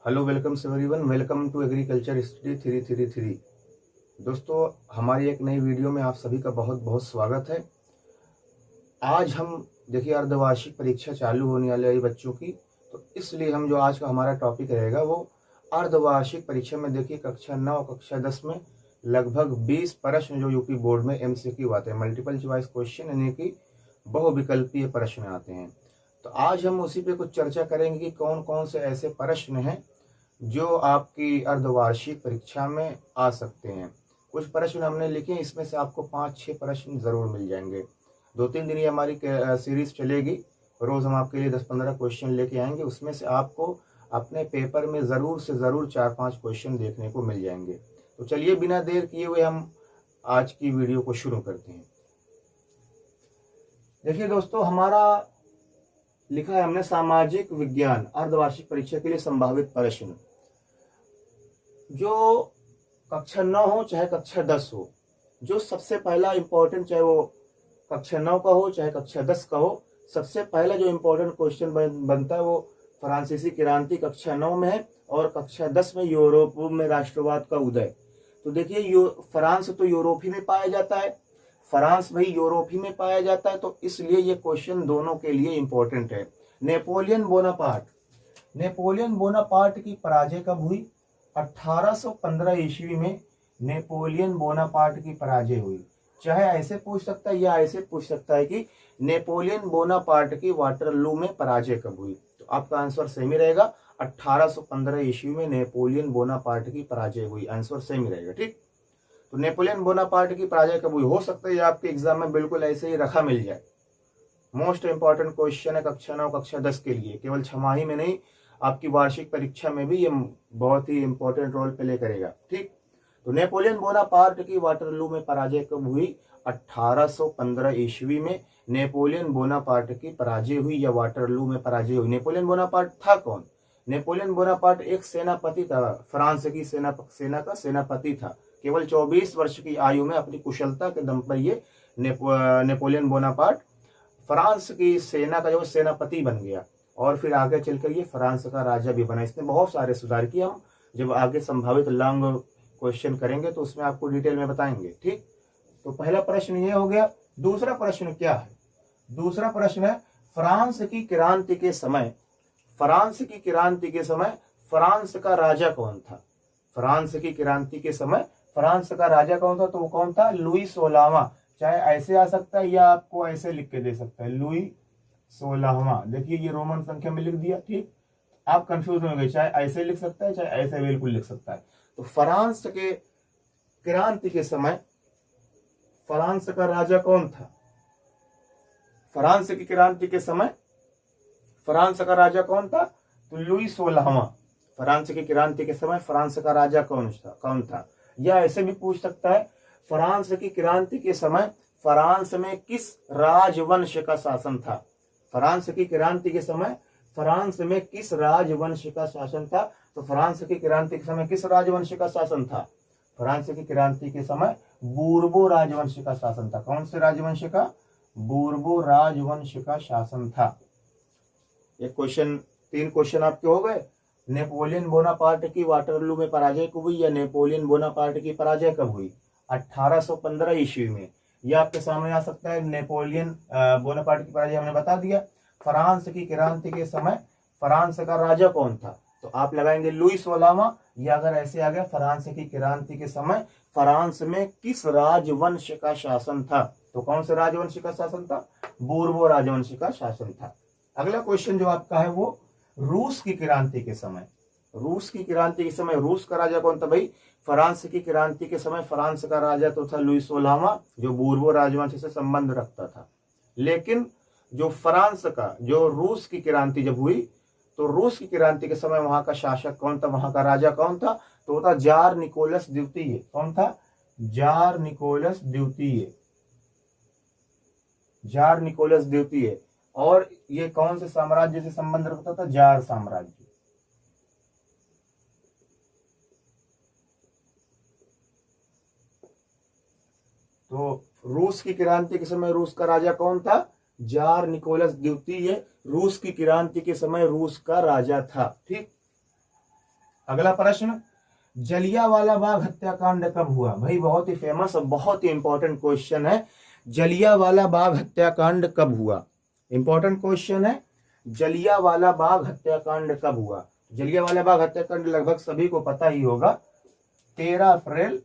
Hello welcome everyone, welcome to agriculture study 333। दोस्तों, हमारी एक नई वीडियो में आप सभी का बहुत बहुत स्वागत है। आज हम देखिए अर्धवार्षिक परीक्षा चालू होने वाली है बच्चों की, तो इसलिए हम जो आज का हमारा टॉपिक रहेगा वो अर्धवार्षिक परीक्षा में देखिए कक्षा 9 कक्षा 10 में लगभग 20 प्रश्न जो यूपी बोर्ड में MCQ आते हैं, मल्टीपल चॉइस क्वेश्चन, यानी कि बहुविकल्पीय प्रश्न आते हैं। तो आज हम उसी पे कुछ चर्चा करेंगे कि कौन कौन से ऐसे प्रश्न हैं जो आपकी अर्धवार्षिक परीक्षा में आ सकते हैं। कुछ प्रश्न हमने लिखे, इसमें से आपको 5-6 प्रश्न जरूर मिल जाएंगे। 2-3 दिन ये हमारी सीरीज चलेगी, रोज हम आपके लिए 10-15 क्वेश्चन लेके आएंगे। उसमें से आपको अपने पेपर में जरूर से जरूर 4-5 क्वेश्चन देखने को मिल जाएंगे। तो चलिए बिना देर किए हुए हम आज की वीडियो को शुरू करते हैं। देखिए दोस्तों, हमारा लिखा है हमने सामाजिक विज्ञान अर्धवार्षिक परीक्षा के लिए संभावित प्रश्न। जो कक्षा 9 हो चाहे कक्षा 10 हो, जो सबसे पहला इंपॉर्टेंट, चाहे वो कक्षा 9 का हो चाहे कक्षा 10 का हो, सबसे पहला जो इंपॉर्टेंट क्वेश्चन बनता है वो फ्रांसीसी क्रांति कक्षा 9 में है, और कक्षा 10 में यूरोप में राष्ट्रवाद का उदय। तो देखिए फ्रांस तो यूरोप ही में पाया जाता है, फ्रांस भाई यूरोप ही में पाया जाता है, तो इसलिए ये क्वेश्चन दोनों के लिए इंपॉर्टेंट है। नेपोलियन बोनापार्ट की पराजय कब हुई? 1815 ईस्वी में नेपोलियन बोनापार्ट की पराजय हुई। चाहे ऐसे पूछ सकता है या ऐसे पूछ सकता है कि नेपोलियन बोनापार्ट की वाटरलू में पराजय कब हुई। तो आपका आंसर सेम ही रहेगा, 1815 ईस्वी में नेपोलियन बोनापार्ट की पराजय हुई। आंसर सेम ही रहेगा, ठीक। तो नेपोलियन बोनापार्ट की पराजय कब हुई? हो सकता है आपके एग्जाम में बिल्कुल ऐसे ही रखा मिल जाए। मोस्ट इंपॉर्टेंट क्वेश्चन है कक्षा 9 कक्षा 10 के लिए, केवल छमाही में नहीं, आपकी वार्षिक परीक्षा में भी ये बहुत ही इंपॉर्टेंट रोल प्ले करेगा, ठीक। तो नेपोलियन बोनापार्ट की वाटरलू में पराजय कब हुई? 1815 ईस्वी में नेपोलियन बोनापार्ट की पराजय हुई या वाटरलू में पराजय हुई। नेपोलियन बोनापार्ट था कौन? नेपोलियन बोनापार्ट एक सेनापति था, फ्रांस की सेना का सेनापति था। केवल 24 वर्ष की आयु में अपनी कुशलता के दम पर ये नेपोलियन बोनापार्ट फ्रांस की सेना का जो सेनापति बन गया, और फिर आगे चलकर ये फ्रांस का राजा भी बना। इसने बहुत सारे सुधार किए। हम जब आगे संभावित लॉन्ग क्वेश्चन करेंगे तो उसमें आपको डिटेल में बताएंगे, ठीक। तो पहला प्रश्न ये हो गया। दूसरा प्रश्न क्या है? दूसरा प्रश्न है फ्रांस की क्रांति के समय फ्रांस का राजा कौन था? फ्रांस की क्रांति के समय फ्रांस का राजा कौन था? तो वो कौन था? लुई 16वां। चाहे ऐसे आ सकता है या आपको ऐसे लिख के दे सकता है, लुई 16वां। देखिए ये रोमन संख्या में लिख दिया, ठीक। आप कंफ्यूज हो गए, चाहे ऐसे लिख सकता है चाहे ऐसे बिल्कुल लिख सकता है। तो फ्रांस के क्रांति के समय फ्रांस का राजा कौन था? फ्रांस की क्रांति के समय फ्रांस का राजा कौन था? तो लुई 16वां। फ्रांस की क्रांति के समय फ्रांस का राजा कौन था? या ऐसे भी पूछ सकता है फ्रांस की क्रांति के समय फ्रांस में किस राजवंश का शासन था? फ्रांस की क्रांति के समय फ्रांस में किस राजवंश का शासन था? तो फ्रांस की क्रांति के समय किस राजवंश का शासन था? फ्रांस की क्रांति के समय बूर्बो राजवंश का शासन था। कौन से राजवंश का? बूर्बो राजवंश का शासन था। एक क्वेश्चन, 3 क्वेश्चन आपके हो गए। नेपोलियन बोनापार्ट की वाटरलू में पराजय कब हुई या नेपोलियन बोनापार्ट की पराजय कब हुई? 1815 ईस्वी में। यह आपके सामने आ सकता है। नेपोलियन बोनापार्ट की पराजय हमने बता दिया। फ्रांस की क्रांति के समय फ्रांस का राजा कौन था? तो आप लगाएंगे लुई 16वां, या अगर ऐसे आ गया फ्रांस की क्रांति के समय फ्रांस में किस राजवंश का शासन था? तो कौन से राजवंश का शासन था? बूर्बो राजवंश का शासन था। अगला क्वेश्चन जो आपका है वो रूस की क्रांति के समय रूस का राजा कौन था? भाई फ्रांस की क्रांति के समय फ्रांस का राजा तो था लुई 16वां, जो बूर्बो राजवंश से संबंध रखता था। लेकिन जो रूस की क्रांति जब हुई, तो रूस की क्रांति के समय वहां का शासक कौन था? वहां का राजा कौन था? तो था जार निकोलस द्वितीय। कौन था? जार निकोलस द्वितीय। और ये कौन से साम्राज्य से संबंध रखता था? जार साम्राज्य। तो रूस की क्रांति के समय रूस का राजा कौन था? जार निकोलस द्वितीय रूस की क्रांति के समय रूस का राजा था, ठीक। अगला प्रश्न, जलियांवाला बाग हत्याकांड कब हुआ? भाई बहुत ही फेमस और बहुत ही इंपॉर्टेंट क्वेश्चन है, जलियांवाला बाग हत्याकांड कब हुआ? इंपॉर्टेंट क्वेश्चन है, जलियांवाला बाग हत्याकांड कब हुआ? जलियांवाला बाग हत्याकांड लगभग सभी को पता ही होगा, 13 अप्रैल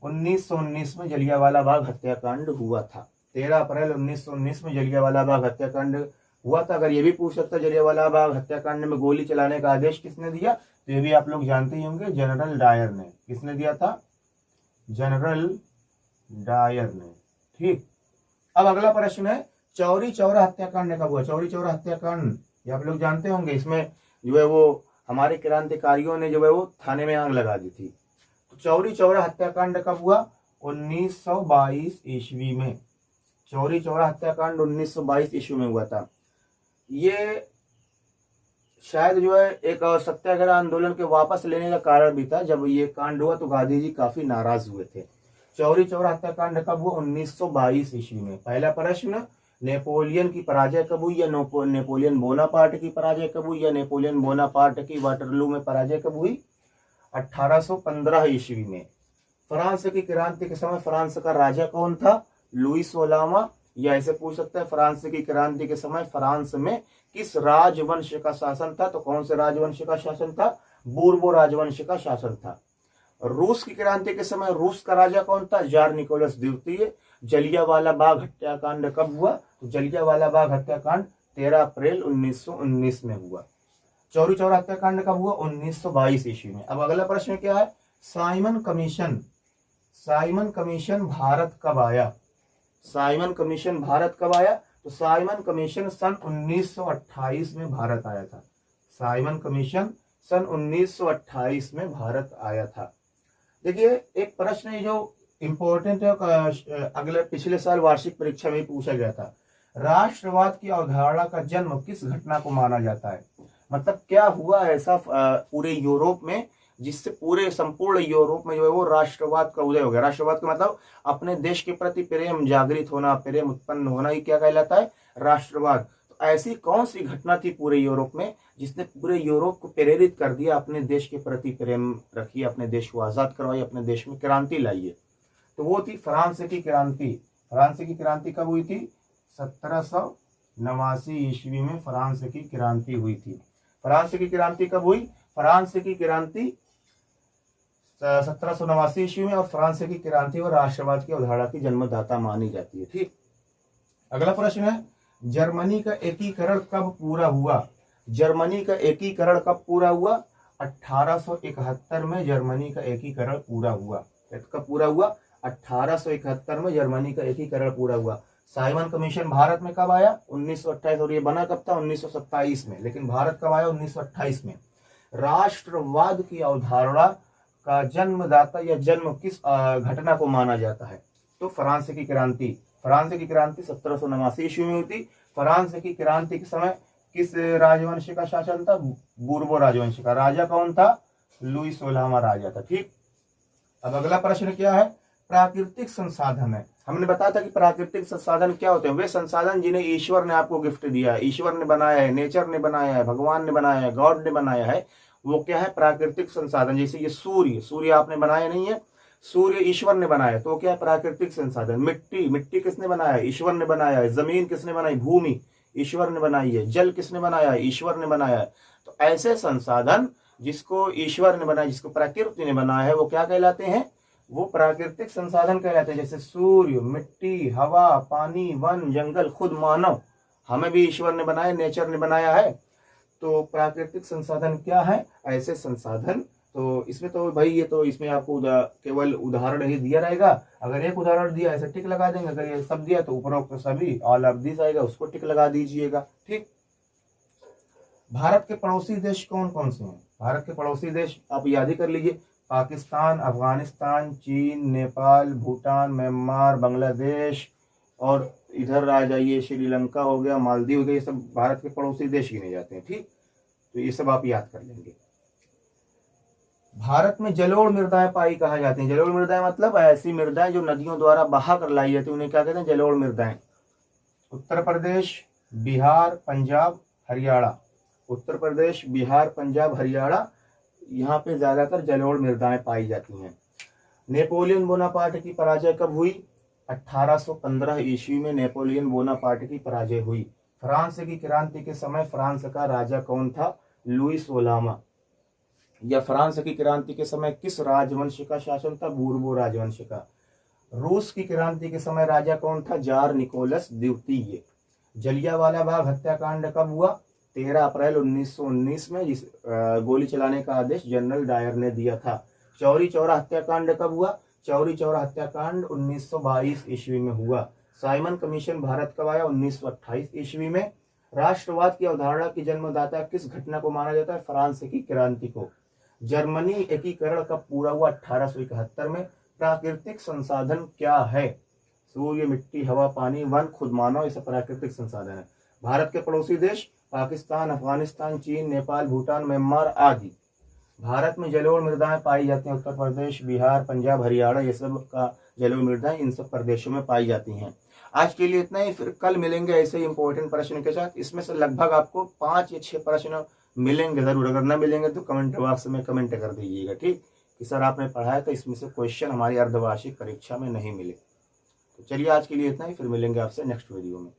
1919 में जलियांवाला बाग हत्याकांड हुआ था। 13 अप्रैल 1919 में जलियांवाला बाग हत्याकांड हुआ था। अगर ये भी पूछ सकता, जलियांवाला बाग हत्याकांड में गोली चलाने का आदेश किसने दिया? तो ये भी आप लोग जानते ही होंगे, जनरल डायर ने। किसने दिया था? जनरल डायर ने। ठीक, अब अगला प्रश्न है, चौरी चौरा हत्याकांड कब हुआ? चौरी चौरा हत्याकांड ये आप लोग जानते होंगे, इसमें जो है वो हमारे क्रांतिकारियों ने जो है वो थाने में आग लगा दी थी। तो चौरी चौरा हत्याकांड कब हुआ? 1922 ईस्वी में। चौरी चौरा हत्याकांड 1922 ईस्वी में हुआ था। ये शायद जो है एक सत्याग्रह आंदोलन के वापस लेने का कारण भी था। जब ये कांड हुआ तो गांधी जी काफी नाराज हुए थे। चौरी चौरा हत्याकांड कब हुआ? 1922 ईस्वी में। पहला प्रश्न, नेपोलियन की पराजय कब हुई? या नेपोलियन बोनापार्ट की पराजय कब हुई? या नेपोलियन बोनापार्ट की वाटरलू में पराजय कब हुई? 1815 ईस्वी में। फ्रांस की क्रांति के समय फ्रांस का राजा कौन था? लुई 16वां। या ऐसे पूछ सकते हैं, फ्रांस की क्रांति के समय फ्रांस में किस राजवंश का शासन था? तो कौन से राजवंश का शासन था? बूर्बो राजवंश का शासन था। रूस की क्रांति के समय रूस का राजा कौन था? जार निकोलस द्वितीय। जलियांवाला बाग हत्याकांड कब हुआ? तो जलियांवाला बाग हत्याकांड 13 अप्रैल 1919 में हुआ। चौरी चौरा हत्याकांड कब हुआ? 1922 ईस्वी में। अब अगला प्रश्न क्या है, Simon commission, Simon commission Bharat कब आया? साइमन कमीशन भारत कब आया? तो साइमन कमीशन सन 1928 में भारत आया था। साइमन कमीशन सन 1928 में भारत आया था। देखिए एक प्रश्न है जो इंपॉर्टेंट है, अगले पिछले साल वार्षिक परीक्षा में पूछा गया था। राष्ट्रवाद की अवधारणा का जन्म किस घटना को माना जाता है? मतलब क्या हुआ ऐसा पूरे यूरोप में जिससे पूरे संपूर्ण यूरोप में जो है वो राष्ट्रवाद का उदय हो गया? राष्ट्रवाद का मतलब अपने देश के प्रति प्रेम जागृत होना, प्रेम उत्पन्न होना, ही क्या कहलाता है? राष्ट्रवाद। तो ऐसी कौन सी घटना थी पूरे यूरोप में जिसने पूरे यूरोप को प्रेरित कर दिया अपने देश के प्रति प्रेम रखिए, अपने देश को आजाद करवाइए, अपने देश में क्रांति लाइए? तो वो थी फ्रांस की क्रांति। फ्रांस की क्रांति कब हुई थी? 1789 ईस्वी में फ्रांस की क्रांति हुई थी। फ्रांस की क्रांति कब हुई? फ्रांस की क्रांति 1789 ईस्वी में। और फ्रांस की क्रांति और राष्ट्रवाद की अवधारणा की जन्मदाता मानी जाती है। ठीक, अगला प्रश्न है, जर्मनी का एकीकरण कब पूरा हुआ? जर्मनी का एकीकरण कब पूरा हुआ? 1871 में जर्मनी का एकीकरण पूरा हुआ। कब पूरा हुआ? 1871 में जर्मनी का एकीकरण पूरा हुआ। साइमन कमीशन भारत में कब आया? 1928। और ये बना कब था? 1927 में। लेकिन भारत कब आया? 1928 में। राष्ट्रवाद की अवधारणा का जन्मदाता या जन्म किस घटना को माना जाता है? तो फ्रांस की क्रांति। फ्रांस की क्रांति 1789 ईस्वी में हुई थी। फ्रांस की क्रांति के समय किस राजवंश का शासन था? बूर्बो राजवंश का। राजा कौन था? लुई 16वां राजा था। ठीक, अब अगला प्रश्न क्या है, प्राकृतिक संसाधन है। हमने बताया था कि प्राकृतिक संसाधन क्या होते हैं? वे संसाधन जिन्हें ईश्वर ने आपको गिफ्ट दिया है, ईश्वर ने बनाया है, नेचर ने बनाया है, भगवान ने बनाया है, गॉड ने बनाया है, वो क्या है? प्राकृतिक संसाधन। जैसे ये सूर्य, सूर्य आपने बनाया नहीं है, सूर्य ईश्वर ने बनाया, तो क्या है? प्राकृतिक संसाधन। मिट्टी, मिट्टी किसने बनाया है? ईश्वर ने बनाया है। जमीन किसने बनाई? भूमि ईश्वर ने बनाई है। जल किसने बनाया है? ईश्वर ने बनाया है। तो ऐसे संसाधन जिसको ईश्वर ने बनाया, जिसको प्रकृति ने बनाया है, वो क्या कहलाते हैं? वो प्राकृतिक संसाधन कहलाते हैं। जैसे सूर्य, मिट्टी, हवा, पानी, वन, जंगल, खुद मानव, हमें भी ईश्वर ने बनाया, नेचर ने बनाया है। तो प्राकृतिक संसाधन क्या है? ऐसे संसाधन। तो इसमें तो भाई ये तो इसमें आपको केवल उदाहरण ही दिया रहेगा। अगर एक उदाहरण दिया ऐसे टिक लगा देंगे, अगर ये सब दिया तो उपरोक्त सभी ऑल ऑफ दिस आएगा, उसको टिक लगा दीजिएगा। ठीक, भारत के पड़ोसी देश कौन कौन से हैं? भारत के पड़ोसी देश आप याद ही कर लीजिए, पाकिस्तान, अफगानिस्तान, चीन, नेपाल, भूटान, म्यांमार, बांग्लादेश, और इधर आ जाइए श्रीलंका हो गया, मालदीव हो गया, ये सब भारत के पड़ोसी देश गिने जाते हैं। ठीक, तो ये सब आप याद कर लेंगे। भारत में जलोढ़ मृदाएं पाई कहाँ जाती हैं? जलोढ़ मृदाएं मतलब ऐसी मृदाएं जो नदियों द्वारा बहा कर लाई जाती है, उन्हें क्या कहते हैं? जलोढ़ मृदाएं। उत्तर प्रदेश, बिहार, पंजाब, हरियाणा। उत्तर प्रदेश, बिहार, पंजाब, हरियाणा, यहाँ पे ज्यादातर जलोढ़ मृदाएं पाई जाती हैं। नेपोलियन बोनापार्ट की पराजय कब हुई? 1815 ईस्वी में नेपोलियन बोनापार्ट की पराजय हुई। फ्रांस की क्रांति के समय फ्रांस का राजा कौन था? लुई 16वां। या फ्रांस की क्रांति के समय किस राजवंश का शासन था? बूर्बो राजवंश का। रूस की क्रांति के समय राजा कौन था? जार निकोलस द्वितीय। जलियांवाला बाग हत्याकांड कब हुआ? 13 अप्रैल 1919 में, जिस गोली चलाने का आदेश जनरल डायर ने दिया था। चौरी चौरा हत्याकांड कब हुआ? चौरी चौरा हत्याकांड 1922 ईस्वी में हुआ। साइमन कमीशन भारत कब आया? 1928 ईस्वी में। राष्ट्रवाद की अवधारणा की जन्मदाता किस घटना को माना जाता है? फ्रांस की क्रांति को। जर्मनी एकीकरण कब पूरा हुआ? 1871 में। प्राकृतिक संसाधन क्या है? सूर्य, मिट्टी, हवा, पानी, वन, खुद मानव, ये सब प्राकृतिक संसाधन है। भारत के पड़ोसी देश पाकिस्तान, अफगानिस्तान, चीन, नेपाल, भूटान, म्यांमार आदि। भारत में जलोढ़ मृदाएं पाई जाती हैं। उत्तर प्रदेश, बिहार, पंजाब, हरियाणा, ये सब का जलोढ़ मृदाएं इन सब प्रदेशों में पाई जाती हैं। आज के लिए इतना ही, फिर कल मिलेंगे ऐसे ही इंपॉर्टेंट प्रश्न के साथ। इसमें से लगभग आपको 5 या 6 प्रश्न मिलेंगे जरूर। अगर न मिलेंगे तो कमेंट बॉक्स में कमेंट कर दीजिएगा, ठीक, कि सर आपने पढ़ाया था इसमें से क्वेश्चन हमारी अर्धवार्षिक परीक्षा में नहीं मिले। तो चलिए आज के लिए इतना ही, फिर मिलेंगे आपसे नेक्स्ट वीडियो में।